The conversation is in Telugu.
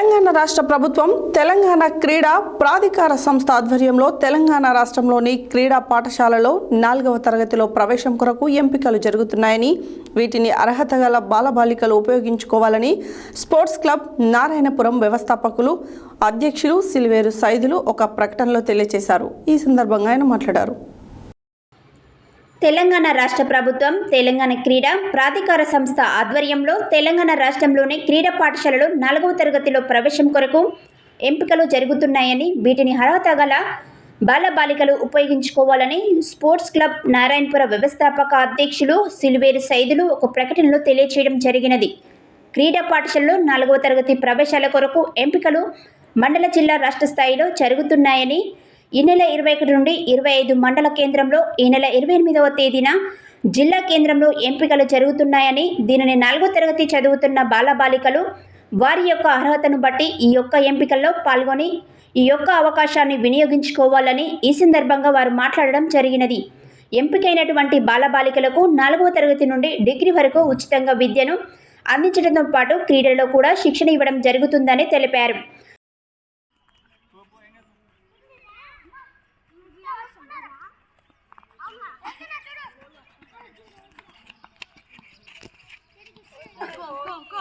తెలంగాణ రాష్ట్ర ప్రభుత్వం తెలంగాణ క్రీడా ప్రాధికార సంస్థ ఆధ్వర్యంలో తెలంగాణ రాష్ట్రంలోని క్రీడా పాఠశాలలో 4వ తరగతిలో ప్రవేశం కొరకు ఎంపికలు జరుగుతున్నాయని, వీటిని అర్హత గల బాలబాలికలు ఉపయోగించుకోవాలని స్పోర్ట్స్ క్లబ్ నారాయణపురం వ్యవస్థాపకులు అధ్యక్షులు సిల్వేరు సైదులు ఒక ప్రకటనలో తెలియజేశారు. ఈ సందర్భంగా ఆయన మాట్లాడారు. తెలంగాణ రాష్ట్ర ప్రభుత్వం తెలంగాణ క్రీడా ప్రాధికార సంస్థ ఆధ్వర్యంలో తెలంగాణ రాష్ట్రంలోని క్రీడా పాఠశాలలో 4వ తరగతిలో ప్రవేశం కొరకు ఎంపికలు జరుగుతున్నాయని, వీటిని అర్హత గల బాలబాలికలు ఉపయోగించుకోవాలని స్పోర్ట్స్ క్లబ్ నారాయణపుర వ్యవస్థాపక అధ్యక్షులు సిల్వేరు సైదులు ఒక ప్రకటనలో తెలియజేయడం జరిగినది. క్రీడా పాఠశాలలో 4వ తరగతి ప్రవేశాల కొరకు ఎంపికలు మండల జిల్లా రాష్ట్ర స్థాయిలో జరుగుతున్నాయని, ఈ నెల 21 నుండి 25 మండల కేంద్రంలో, ఈ నెల 28వ తేదీన జిల్లా కేంద్రంలో ఎంపికలు జరుగుతున్నాయని, దీనిని 4వ తరగతి చదువుతున్న బాలబాలికలు వారి యొక్క అర్హతను బట్టి ఈ యొక్క ఎంపికల్లో పాల్గొని ఈ యొక్క అవకాశాన్ని వినియోగించుకోవాలని ఈ సందర్భంగా వారు మాట్లాడడం జరిగినది. ఎంపికైనటువంటి బాలబాలికలకు 4వ తరగతి నుండి డిగ్రీ వరకు ఉచితంగా విద్యను అందించడంతో పాటు క్రీడల్లో కూడా శిక్షణ ఇవ్వడం జరుగుతుందని తెలిపారు. Go.